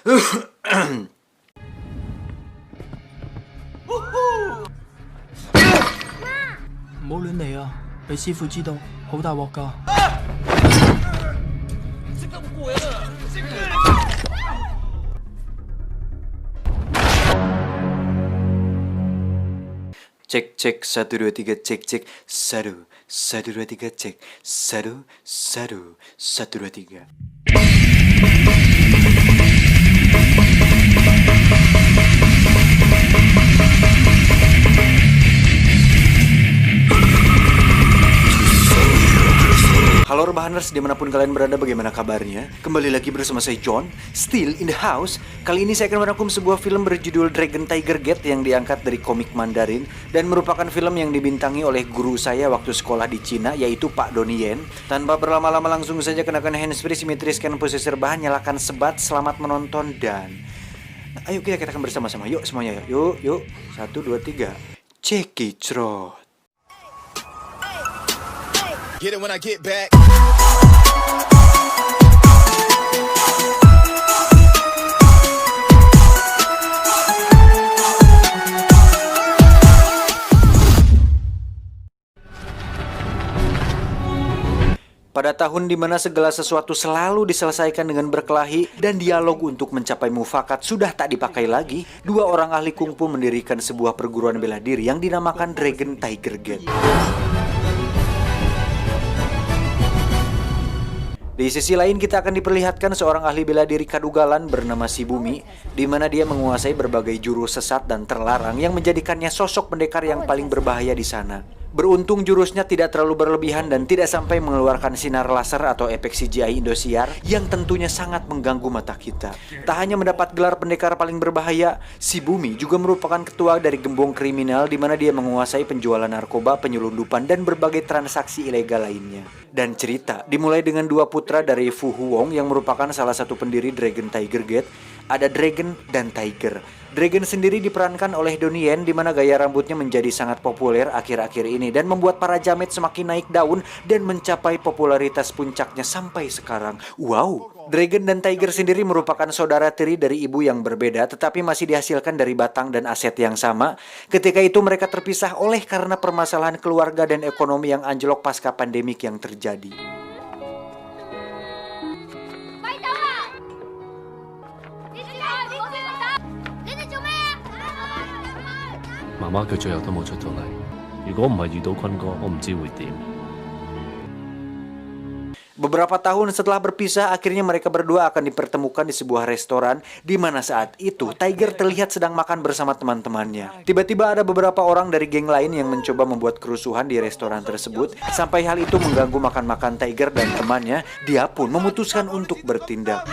唔好亂嚟啊！俾師傅知道，好大鑊㗎。Cek cek 1 2 3 cek cek 1 1 2 3 cek 1 1 1 2 3. Halo Rebahaners, dimanapun kalian berada, bagaimana kabarnya? Kembali lagi bersama saya John, still in the house. Kali ini saya akan merangkum sebuah film berjudul Dragon Tiger Gate yang diangkat dari komik Mandarin dan merupakan film yang dibintangi oleh guru saya waktu sekolah di Cina, yaitu Pak Donnie Yen. Tanpa berlama-lama langsung saja kenakan handsfree, simetri, scan posisi rebahan, nyalakan sebat, selamat menonton dan ayo kita katakan bersama-sama, yuk semuanya, yuk 1 2 3 cekicrot. Get it when I get back. Pada tahun di mana segala sesuatu selalu diselesaikan dengan berkelahi dan dialog untuk mencapai mufakat sudah tak dipakai lagi, dua orang ahli kungfu mendirikan sebuah perguruan bela diri yang dinamakan Dragon Tiger Gate. Di sisi lain kita akan diperlihatkan seorang ahli bela diri kadugalan bernama Shibumi, di mana dia menguasai berbagai jurus sesat dan terlarang yang menjadikannya sosok pendekar yang paling berbahaya di sana. Beruntung jurusnya tidak terlalu berlebihan dan tidak sampai mengeluarkan sinar laser atau efek CGI Indosiar yang tentunya sangat mengganggu mata kita. Tak hanya mendapat gelar pendekar paling berbahaya, Shibumi juga merupakan ketua dari gembong kriminal di mana dia menguasai penjualan narkoba, penyelundupan, dan berbagai transaksi ilegal lainnya. Dan cerita dimulai dengan dua putra dari Fu Huong yang merupakan salah satu pendiri Dragon Tiger Gate. Ada Dragon dan Tiger. Dragon sendiri diperankan oleh Donnie Yen, di mana gaya rambutnya menjadi sangat populer akhir-akhir ini dan membuat para jamet semakin naik daun dan mencapai popularitas puncaknya sampai sekarang. Wow! Dragon dan Tiger sendiri merupakan saudara tiri dari ibu yang berbeda tetapi masih dihasilkan dari batang dan aset yang sama. Ketika itu mereka terpisah oleh karena permasalahan keluarga dan ekonomi yang anjlok pasca pandemik yang terjadi. Mama 佢最後都冇出到嚟。如果唔係遇到坤哥，我唔知會點。 Beberapa tahun setelah berpisah, akhirnya mereka berdua akan dipertemukan di sebuah restoran, di mana saat itu Tiger terlihat sedang makan bersama teman-temannya. Tiba-tiba ada beberapa orang dari geng lain yang mencoba membuat kerusuhan di restoran tersebut. Sampai hal itu mengganggu makan-makan Tiger dan temannya, dia pun memutuskan untuk bertindak.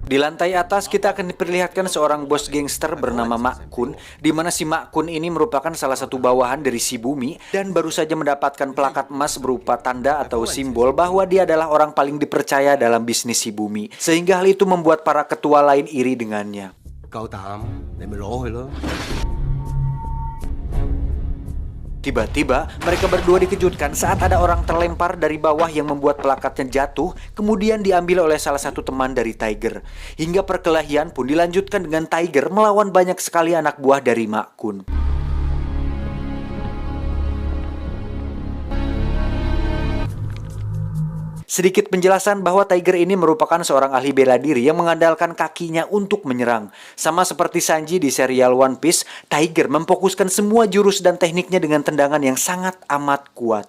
Di lantai atas kita akan diperlihatkan seorang bos gangster bernama Mak Kun, di mana si Mak Kun ini merupakan salah satu bawahan dari Shibumi dan baru saja mendapatkan plakat emas berupa tanda atau simbol bahwa dia adalah orang paling dipercaya dalam bisnis Shibumi, sehingga hal itu membuat para ketua lain iri dengannya. 夠膽，你咪攞佢咯。 Tiba-tiba mereka berdua dikejutkan saat ada orang terlempar dari bawah yang membuat plakatnya jatuh, kemudian diambil oleh salah satu teman dari Tiger. Hingga perkelahian pun dilanjutkan dengan Tiger melawan banyak sekali anak buah dari Mak Kun. Sedikit penjelasan bahwa Tiger ini merupakan seorang ahli bela diri yang mengandalkan kakinya untuk menyerang. Sama seperti Sanji di serial One Piece, Tiger memfokuskan semua jurus dan tekniknya dengan tendangan yang sangat amat kuat.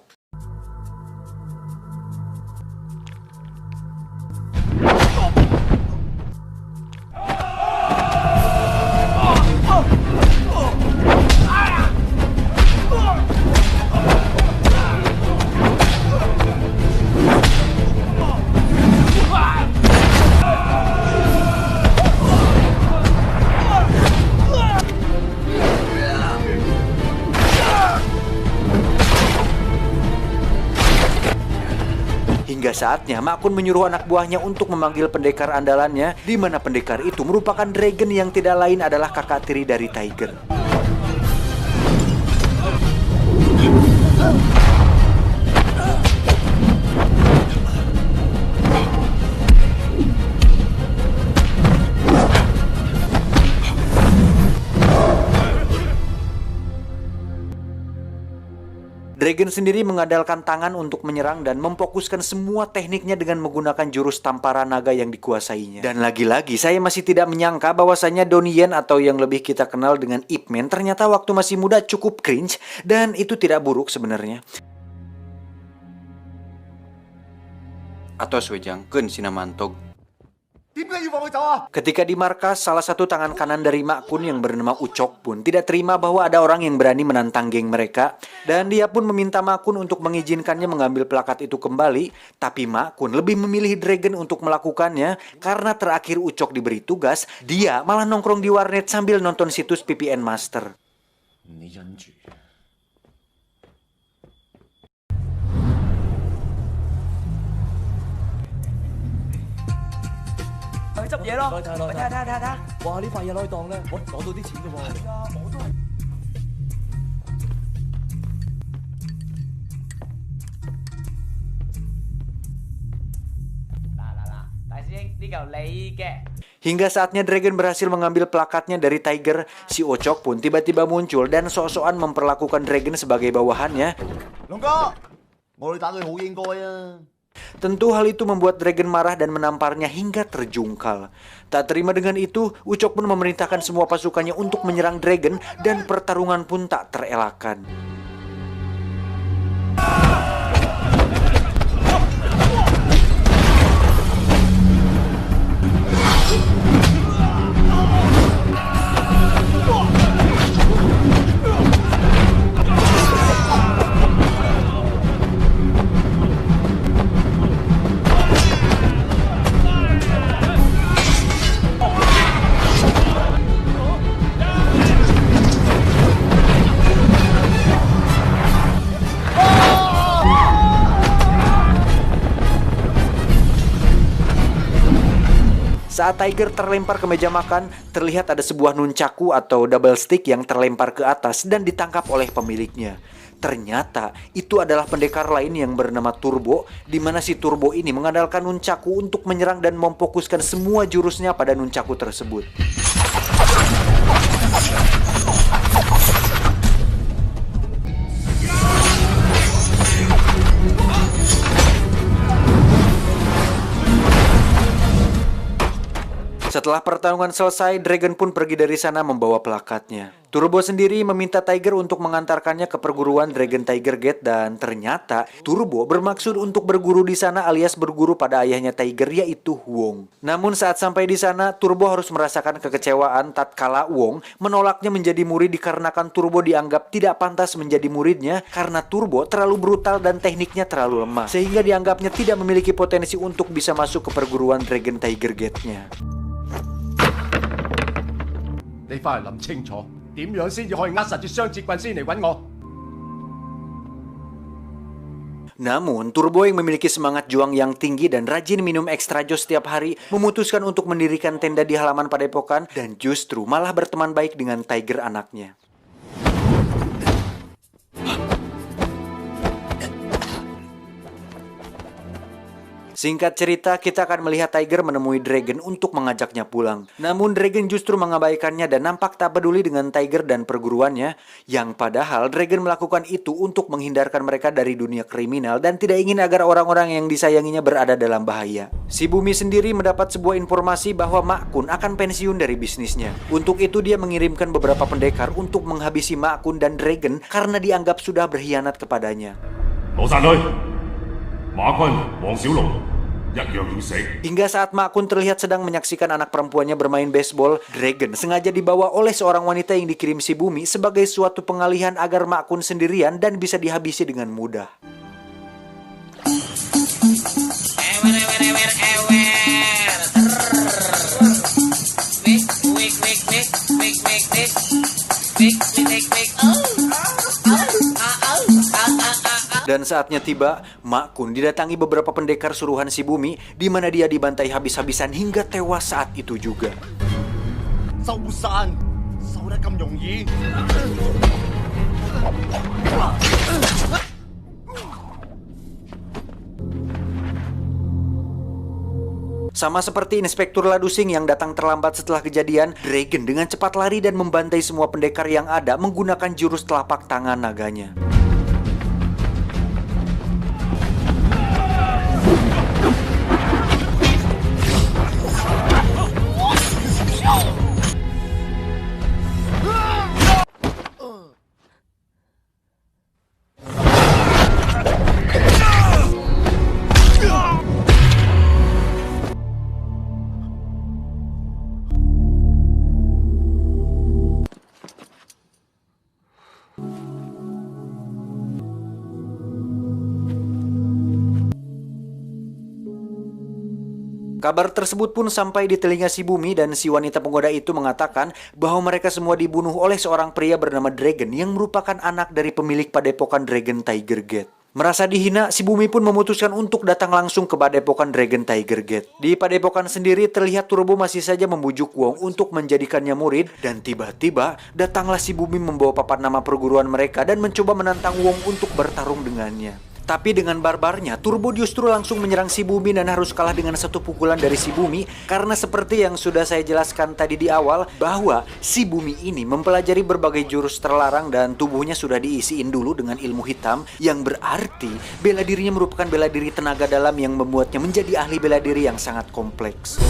Hingga saatnya Mak Kun menyuruh anak buahnya untuk memanggil pendekar andalannya, di mana pendekar itu merupakan Dragon yang tidak lain adalah kakak tiri dari Tiger. Dragon sendiri mengandalkan tangan untuk menyerang dan memfokuskan semua tekniknya dengan menggunakan jurus tampara naga yang dikuasainya. Dan lagi-lagi saya masih tidak menyangka bahwasanya Donnie Yen atau yang lebih kita kenal dengan Ip Man ternyata waktu masih muda cukup cringe, dan itu tidak buruk sebenarnya. Atau Swejang Kun Sinamantog. Ketika di markas, salah satu tangan kanan dari Mak Kun yang bernama Ucok pun tidak terima bahwa ada orang yang berani menantang geng mereka, dan dia pun meminta Mak Kun untuk mengizinkannya mengambil plakat itu kembali. Tapi Mak Kun lebih memilih Dragon untuk melakukannya, karena terakhir Ucok diberi tugas, dia malah nongkrong di warnet sambil nonton situs VPN Master. Hingga saatnya Dragon berhasil mengambil plakatnya dari Tiger, si Ocok pun tiba-tiba muncul dan sok-sokan memperlakukan Dragon sebagai bawahannya. Tentu hal itu membuat Dragon marah dan menamparnya hingga terjungkal. Tak terima dengan itu, Ucok pun memerintahkan semua pasukannya untuk menyerang Dragon dan pertarungan pun tak terelakkan. Saat Tiger terlempar ke meja makan, terlihat ada sebuah nunchaku atau double stick yang terlempar ke atas dan ditangkap oleh pemiliknya. Ternyata itu adalah pendekar lain yang bernama Turbo, di mana si Turbo ini mengandalkan nunchaku untuk menyerang dan memfokuskan semua jurusnya pada nunchaku tersebut. Setelah pertarungan selesai, Dragon pun pergi dari sana membawa plakatnya. Turbo sendiri meminta Tiger untuk mengantarkannya ke perguruan Dragon Tiger Gate, dan ternyata Turbo bermaksud untuk berguru di sana alias berguru pada ayahnya Tiger, yaitu Wong. Namun saat sampai di sana, Turbo harus merasakan kekecewaan tatkala Wong menolaknya menjadi murid dikarenakan Turbo dianggap tidak pantas menjadi muridnya karena Turbo terlalu brutal dan tekniknya terlalu lemah, sehingga dianggapnya tidak memiliki potensi untuk bisa masuk ke perguruan Dragon Tiger Gate-nya. 你翻嚟諗清楚，點樣先至可以扼實住雙節棍先嚟揾我？ Namun, Turbo yang memiliki semangat juang yang tinggi dan rajin minum ekstra jos setiap hari, memutuskan untuk mendirikan tenda di halaman padepokan dan justru malah berteman baik dengan Tiger anaknya. Singkat cerita, kita akan melihat Tiger menemui Dragon untuk mengajaknya pulang. Namun Dragon justru mengabaikannya dan nampak tak peduli dengan Tiger dan perguruannya, yang padahal Dragon melakukan itu untuk menghindarkan mereka dari dunia kriminal dan tidak ingin agar orang-orang yang disayanginya berada dalam bahaya. Si Bumi sendiri mendapat sebuah informasi bahwa Mak Kun akan pensiun dari bisnisnya. Untuk itu dia mengirimkan beberapa pendekar untuk menghabisi Mak Kun dan Dragon karena dianggap sudah berkhianat kepadanya. Hingga saat Mak Kun terlihat sedang menyaksikan anak perempuannya bermain baseball, Dragon sengaja dibawa oleh seorang wanita yang dikirim si Bumi sebagai suatu pengalihan agar Mak Kun sendirian dan bisa dihabisi dengan mudah. Dan saatnya tiba, Mak Kun didatangi beberapa pendekar suruhan si Bumi, di mana dia dibantai habis-habisan hingga tewas saat itu juga. Sama seperti Inspektur Ladusing yang datang terlambat setelah kejadian, Dragon dengan cepat lari dan membantai semua pendekar yang ada menggunakan jurus telapak tangan naganya. Kabar tersebut pun sampai di telinga si Bumi dan si wanita penggoda itu mengatakan bahwa mereka semua dibunuh oleh seorang pria bernama Dragon yang merupakan anak dari pemilik padepokan Dragon Tiger Gate. Merasa dihina, si Bumi pun memutuskan untuk datang langsung ke padepokan Dragon Tiger Gate. Di padepokan sendiri terlihat Turbo masih saja membujuk Wong untuk menjadikannya murid, dan tiba-tiba datanglah si Bumi membawa papan nama perguruan mereka dan mencoba menantang Wong untuk bertarung dengannya. Tapi dengan barbarnya, Turbo justru langsung menyerang si Bumi dan harus kalah dengan satu pukulan dari si Bumi, karena seperti yang sudah saya jelaskan tadi di awal, bahwa si Bumi ini mempelajari berbagai jurus terlarang dan tubuhnya sudah diisiin dulu dengan ilmu hitam, yang berarti bela dirinya merupakan bela diri tenaga dalam yang membuatnya menjadi ahli bela diri yang sangat kompleks.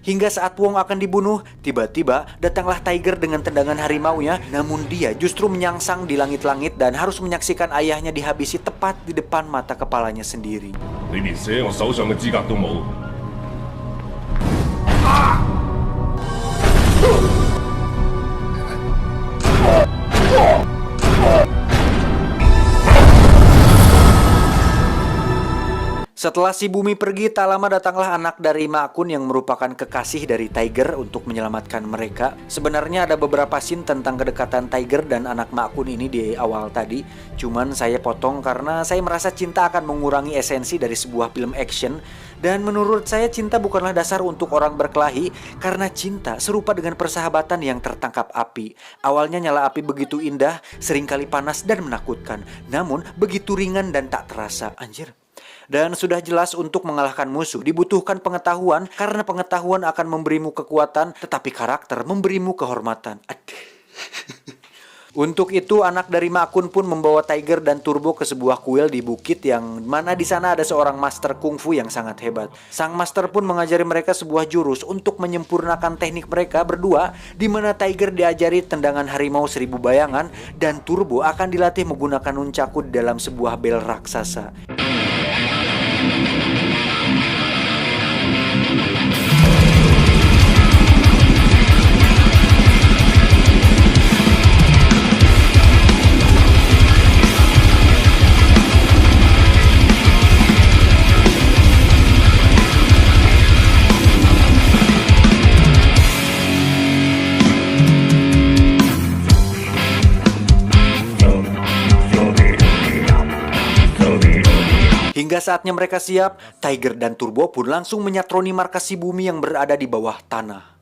Hingga saat Wong akan dibunuh, tiba-tiba datanglah Tiger dengan tendangan harimaunya, namun dia justru menyangsang di langit-langit dan harus menyaksikan ayahnya dihabisi tepat di depan mata kepalanya sendiri. 你連寫我手上嘅資格都冇。 Setelah si Bumi pergi, tak lama datanglah anak dari Ma Kun yang merupakan kekasih dari Tiger untuk menyelamatkan mereka. Sebenarnya ada beberapa scene tentang kedekatan Tiger dan anak Ma Kun ini di awal tadi. Cuman saya potong karena saya merasa cinta akan mengurangi esensi dari sebuah film action. Dan menurut saya cinta bukanlah dasar untuk orang berkelahi, karena cinta serupa dengan persahabatan yang tertangkap api. Awalnya nyala api begitu indah, seringkali panas dan menakutkan. Namun begitu ringan dan tak terasa. Anjir. Dan sudah jelas untuk mengalahkan musuh dibutuhkan pengetahuan, karena pengetahuan akan memberimu kekuatan, tetapi karakter memberimu kehormatan. Untuk itu anak dari Ma Kun pun membawa Tiger dan Turbo ke sebuah kuil di bukit yang mana di sana ada seorang master kungfu yang sangat hebat. Sang master pun mengajari mereka sebuah jurus untuk menyempurnakan teknik mereka berdua, di mana Tiger diajari tendangan harimau 1000 bayangan dan Turbo akan dilatih menggunakan nunchaku dalam sebuah bel raksasa. Hingga saatnya mereka siap, Tiger dan Turbo pun langsung menyatroni markas si Bumi yang berada di bawah tanah.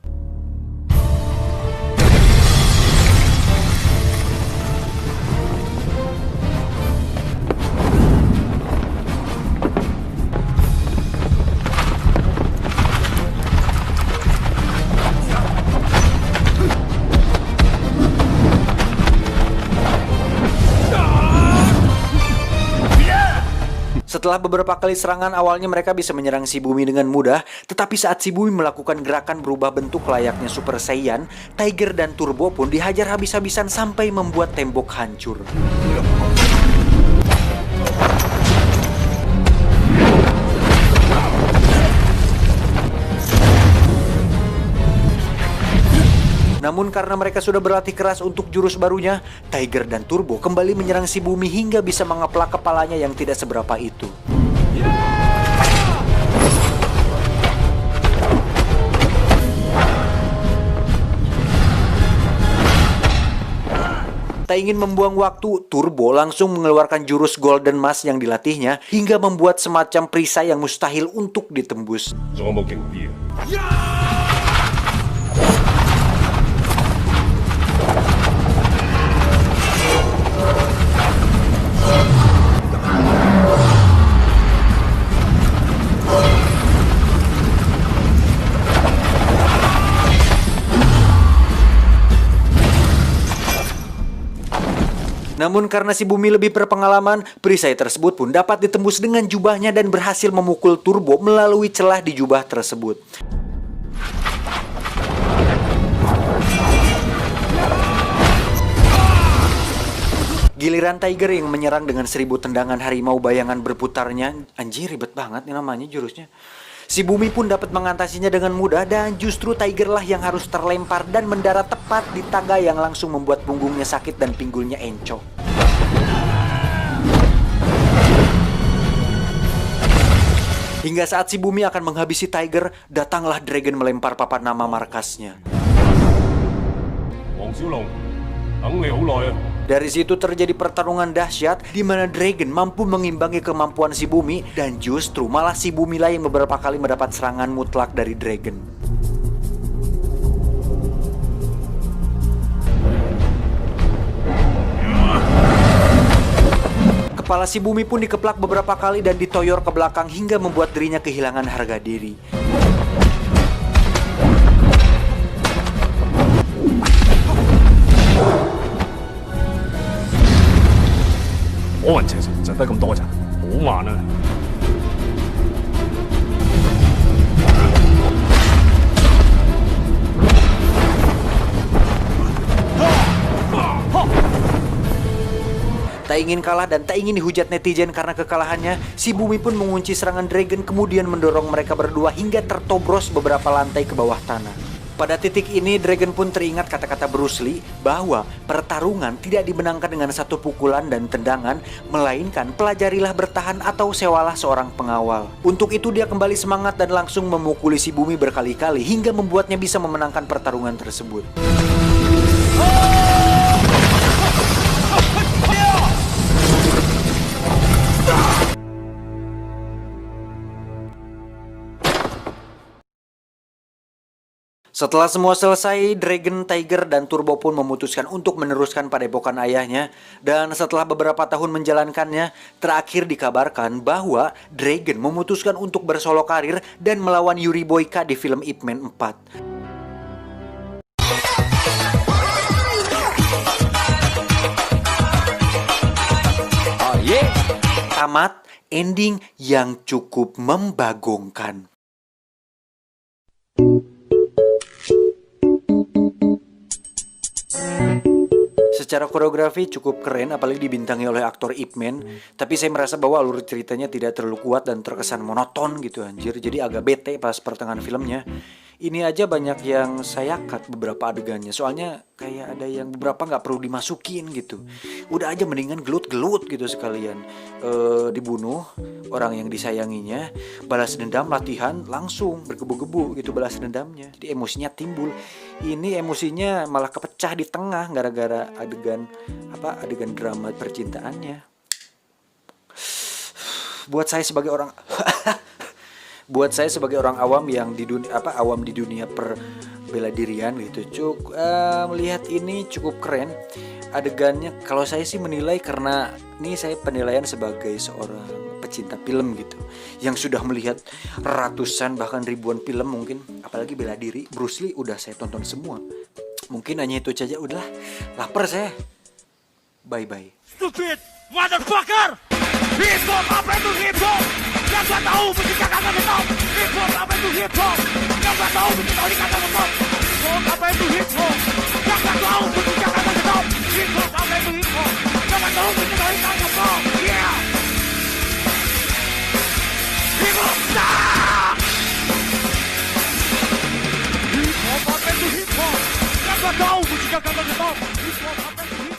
Setelah beberapa kali serangan, awalnya mereka bisa menyerang si Bumi dengan mudah, tetapi saat si Bumi melakukan gerakan berubah bentuk layaknya Super Saiyan, Tiger dan Turbo pun dihajar habis-habisan sampai membuat tembok hancur. Namun karena mereka sudah berlatih keras untuk jurus barunya, Tiger dan Turbo kembali menyerang si Bumi hingga bisa mengeplak kepalanya yang tidak seberapa itu. Tak ingin membuang waktu, Turbo langsung mengeluarkan jurus Golden Mask yang dilatihnya hingga membuat semacam perisai yang mustahil untuk ditembus.仲有冇勁啲啊？ Namun karena si Bumi lebih berpengalaman, perisai tersebut pun dapat ditembus dengan jubahnya dan berhasil memukul Turbo melalui celah di jubah tersebut. Giliran Tiger yang menyerang dengan 1000 tendangan harimau bayangan berputarnya. Anjir, ribet banget nih namanya jurusnya. Si Bumi pun dapat mengatasinya dengan mudah dan justru Tiger lah yang harus terlempar dan mendarat tepat di tangga yang langsung membuat punggungnya sakit dan pinggulnya encok. Hingga saat si Bumi akan menghabisi Tiger, datanglah Dragon melempar papan nama markasnya. Wang Xiaolong,等你好耐啊！ Dari situ terjadi pertarungan dahsyat di mana Dragon mampu mengimbangi kemampuan si Bumi dan justru malah si Bumi lah yang beberapa kali mendapat serangan mutlak dari Dragon. Kepala si Bumi pun dikeplak beberapa kali dan ditoyor ke belakang hingga membuat dirinya kehilangan harga diri. Tak ingin kalah dan tak ingin dihujat netizen karena kekalahannya, si Bumi pun mengunci serangan Dragon kemudian mendorong mereka berdua hingga tertobros beberapa lantai ke bawah tanah. Pada titik ini, Dragon pun teringat kata-kata Bruce Lee bahwa pertarungan tidak dimenangkan dengan satu pukulan dan tendangan, melainkan pelajarilah bertahan atau sewalah seorang pengawal. Untuk itu dia kembali semangat dan langsung memukuli si Bumi berkali-kali hingga membuatnya bisa memenangkan pertarungan tersebut. Setelah semua selesai, Dragon, Tiger, dan Turbo pun memutuskan untuk meneruskan padepokan ayahnya. Dan setelah beberapa tahun menjalankannya, terakhir dikabarkan bahwa Dragon memutuskan untuk bersolo karir dan melawan Yuri Boyka di film Ip Man 4. Tamat, ending yang cukup membagongkan. Secara koreografi cukup keren, apalagi dibintangi oleh aktor Ip Man. Tapi saya merasa bahwa alur ceritanya tidak terlalu kuat dan terkesan monoton gitu anjir. Jadi agak bete pas pertengahan filmnya. Ini aja banyak yang saya cut beberapa adegannya. Soalnya kayak ada yang beberapa nggak perlu dimasukin gitu. Udah aja mendingan gelut-gelut gitu sekalian. Dibunuh orang yang disayanginya, balas dendam, latihan, langsung bergebu-gebu gitu balas dendamnya. Jadi emosinya timbul. Ini emosinya malah kepecah di tengah gara-gara adegan drama percintaannya. Buat saya sebagai orang awam yang di dunia bela dirian gitu, melihat ini cukup keren adegannya. Kalau saya sih menilai, karena ini saya penilaian sebagai seorang pecinta film gitu, yang sudah melihat ratusan bahkan ribuan film mungkin, apalagi bela diri Bruce Lee udah saya tonton semua. Mungkin hanya itu saja, udahlah lapar saya. Bye bye. Stupid motherfucker! Hip hop, apa itu hip hop? Yang gak tahu mesti kagak ngetop. Hip hop, apa itu hip hop? Yang gak tahu mesti tahu dikagak ngetop. Hip hop, apa itu hip hop? Yang gak tahu mesti kagak ngetop. Hip hop, apa itu hip hop? Yang gak tahu mesti tahu dikagak ngetop. Yeah! Hip hop, nah! Hip hop, apa itu hip hop? Yang gak tahu mesti kagak ngetop. Hip hop, apa itu hip hop?